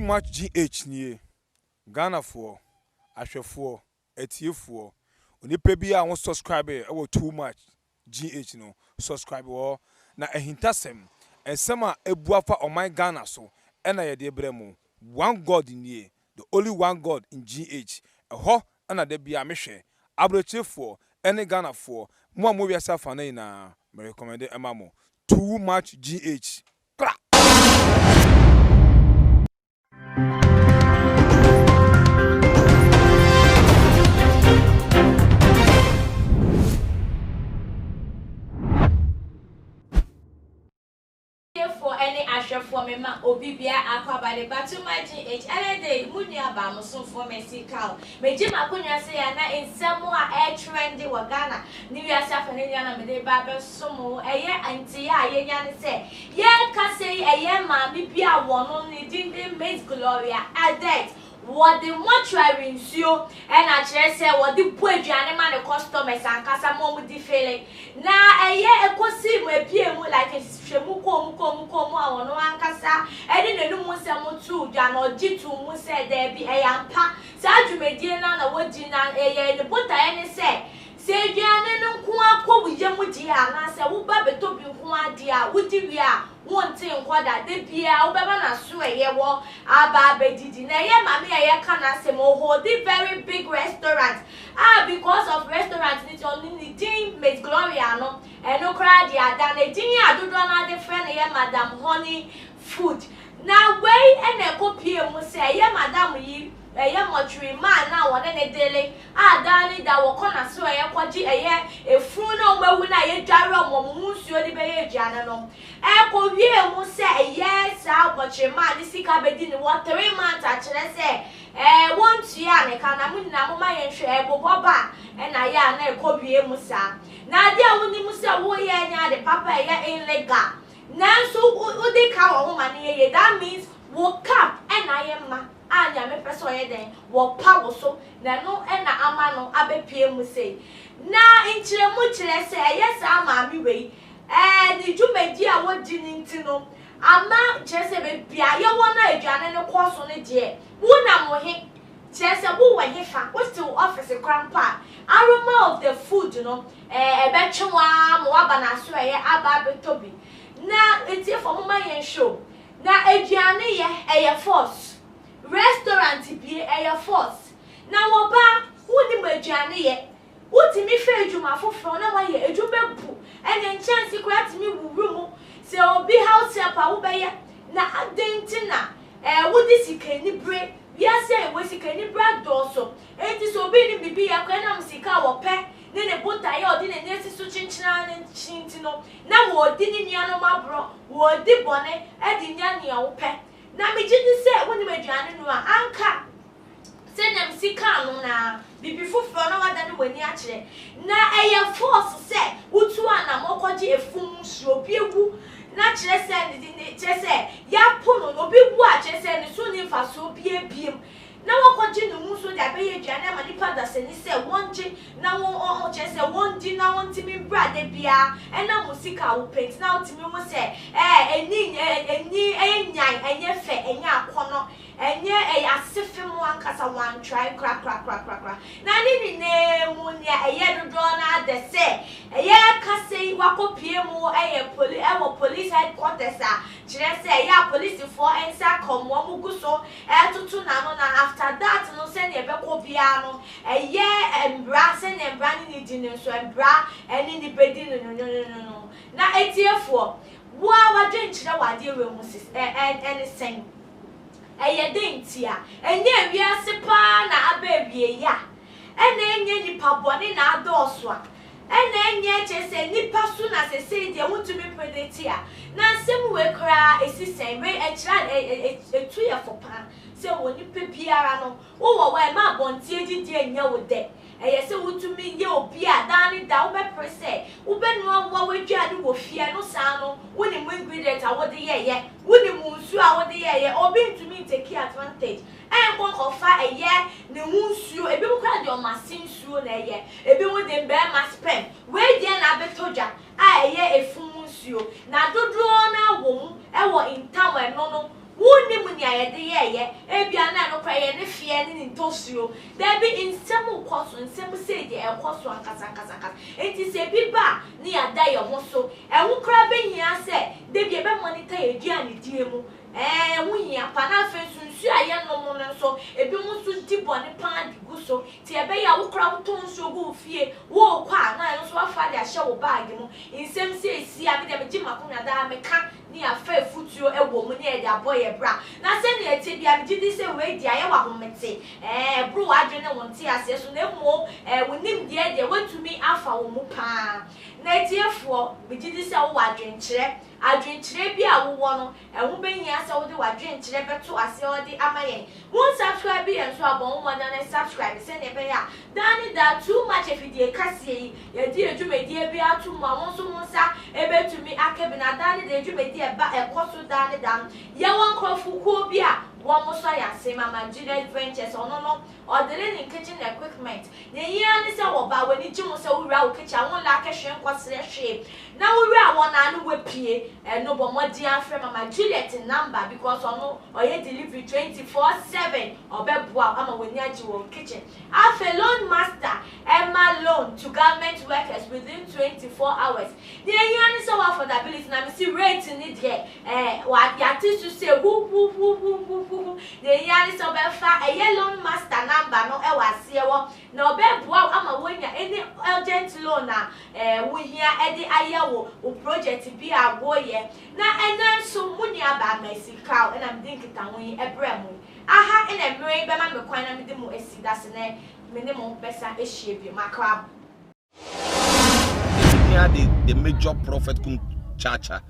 much GH nie Ghana for ahwefo etiefo onipa bi a won subscribe e too much GH no subscribe wo na ehintasem ensem a ebuafa oman Ghana so e na ye de bremu one God nie the only one God in GH eho na da bia mehwe abrochefo ene Ghana for mo mo wiasa fa na me recommend emamo too much GH kra. For any asher for me, ma obibia aquabade, but to my GH, day, Munia Bamusun for Messi cow. May Jim Akunya say, and in some more air trendy Wagana, New Year Safaniana, Mede Baba Sumo, a year auntie, a yan say, yeah, can say a year, mammy, be a one only didn't make Gloria, at that. What the mortuary in you and I just say what the poor animal customers and Casamon with the feeling. Now a year a cosim a PM like a Shemuko Mukomo, no Ancasa, and in the Musamo too, Jan or Jitu Musa there be a yampa, Saju Mediana, a Wodina, a year, the butter any say. Say, Jan and Kuako with Yamudia, and I said, Who Babby Topi Kuadia, would you are one thing what that they be our Babana Sue, ye war, Abba Didi, Naya, Mammy, I can't say more, the very big restaurant. Because of restaurants, it's only the team made Gloriano, and no cradia, than a dinner, do not defend here, Madame Honey food. Now, wait and a copy must say, yeah, Madame, ye. A mortuary man now on any daily. Danny, that will come and swear a funeral when I jarro or Monsieur de Bayajano. Echo, we must say, yes, I'll watch a man, the sick abedin, what 3 months actually say. Once Yannick, and I wouldn't have my share, Boba, and I am a copy Musa. Now, there only Musa, who the papa in lega. Now, so would they cow woman here? That means woke up, and I am. Anya me peso ye wo pa wo so na no e na ama no abepie mu sei na nchire mu chire se yes ama mi wei ni dwumadi a wodi ni ntino ama chire se be bia ye wona aduane ne koso ne de wo na mo he chire se wo wa he fa wo still office krampa aroma of the food no ebe twa mo aba na so ye aba betobi na etie for mo ma yen show na aduane ye force restaurant be a force. Now, Oba, who the Majani ye? What me fair you my for now? I a jumebu, and then chance you grant me room. So be house up, I obey. Now, I didn't what is he can you break? Yes, was he can you brag also? And disobeying be a canam sika or pet. Then a boat I didn't necessarily chinchina and chintino. Now, what didn't yano my bro, what did bonnet, and the yanny pet. Na me jidi say when me aduane no anka say na msika no na bibi foforo na wada ne wani a kire na eye force say wutu ana mokoje efum nsuo bi egu na kire say ne kire say ya pono no bi gu a kire say ne so ni fa so bi ebiem na wakoje no mu so da be ye aduane ma nipa da se ni say wonje na won kire say wonji na won timi brade bia e na musika wo paint na won timi mo say eni enyan enye fe enye akono enye asefem wankasa wan try crack na ni mu nia eye dodo na de say eye kase wakopie mu police headquarters a kire say ya police for ensa komo mu guso tutu na no na after that no say ne be ko bia no eye embra say ne embra ni di ne so embra eni ni bedi no na etiefo wa dwenchire wade we mu sis anything eye dentia enye wiase pa na ababie ya ene enye nipa bone na adoso a ene enye chese nipa su na sese de wutumi predatia na nsem we kra esisen we ekira etu ye fopa se woni pepiara no wo wa ma bontie didi enya wo de eye se wutumi ye obi a dani da wo be prese wo be no wa wadwade wo fie no sa no woni mu ingredient a wo de ye woni mu nsu a wo de ye obi ntumi take advantage kon ofa eye ne nsuo ebi mu kwa de o masin nsuo na eye ebi wo de mbe ma spam we de na betoja a eye efun nsuo na dodo na wo mu e wo intam no no woni mu nya ye de ye ebia na no kwa ye ne fie ne ntosio there be insemu koso insemu say de e koso ankasa enti se bi ba ne ya da ye ho so e wo kra be hia se de bi e be monitor ye duane die mu wo hia pa na fe sunsu aye no mo no so ebi mu so di bone pan di gu so ti e be ya wo kra wo ton so go fie wo kwa na no so afa de ahye wo bag mu insem se esi a me de me gima ko na da me ka ni afa futuo e wo mu ne e de aboye bra na se ne eti bia me gidi se we di aye wa homete bro adwene wonte ase so na mo wonim de de watumi afa wo mu pa na etiefo me gidi se wo adwenkyere bi a wo no wo behia se wo de wadwenkyere beto ase wo de amaye won subscribe bi enso abon wo na subscribe se ne be ya dani da too much efidie kase yi ye di edwumedi bi atu ma won so won sa ebetumi akabi na dani de edwumedi e ba ekoso dani dam ye won krofu ko bi a won mo so ya se mama Juliet Ventures ono no ordering in kitchen equipment ye yia ni se wo ba wani jimu se wo wura wo kitchen won la ka hwe nkwasere hwe na wo wura won na no wepie no bo modi afre mama Juliet number because ono oye delivery 24/7 obebua ama wani agi wo kitchen afa loan master Emma loan to government workers within 24 hours the yia ni se wo affordability na me see rate ni there wa ya ti to say who the yia ni se obefa loan master number no e wase wo na obebua ama wonya any urgent loan na wo hia e de ayawo o project bi agoye na enen so muni aba mesikao na mdinki tanwi ebremu aha ene mere be ma me kwan na mede mu esidase ne me ne mo besa ehie bi makrab the major prophet kun chacha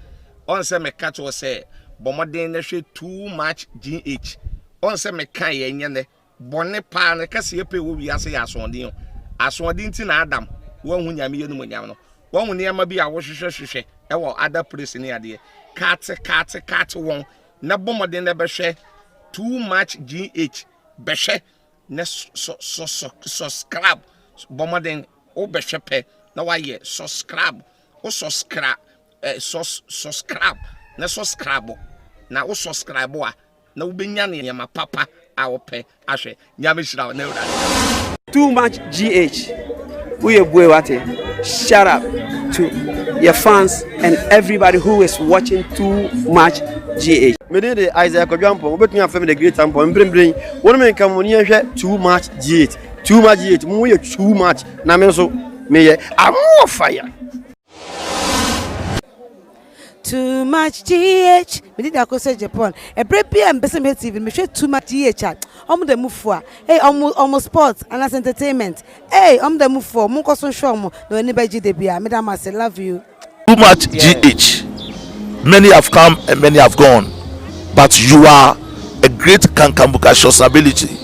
on say me catch was say bomoden na hwe too much GH on say me kan ye nyene bone pa na kase ye pe wo wi ase ya asonde nti na adam wo hu nyame ye no mo nyam no wo hu ne ma bi a wo hwehwehwehwe e wo other place ne ade kate won na bomoden na be hwe too much GH be hwe na subscribe bomoden o be hwe pe na wa ye subscribe o subscribe na subscribe na o subscribe a na ubenya ne yama papa a wope ahwe nyame shira na ura too much GH we boy wate shout out to your fans and everybody who is watching too much GH me dey Isaac Odwampo obetun afem the great ampo mbrembren wonu me nka mo ni hwe too much GH mo ye too much na me so me ye amo fire too much GH. Me did akose Japan. E prepare and person TV. Me share too much GH. The move for. Hey, almost sports and as entertainment. Hey, the move for. Mo koso show mo. No anybody dey bia. Me da ma say love you. Too much GH. Many have come and many have gone, but you are a great Kankambuka ability,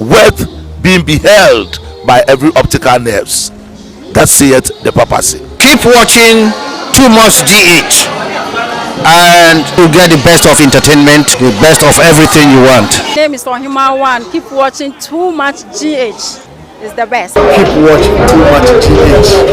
worth being beheld by every optical nerves. That saith the papacy. Keep watching Too Much GH. And you get the best of entertainment, the best of everything you want. My name is Ohima One. Keep watching Too Much GH. It's the best. Keep watching Too Much GH.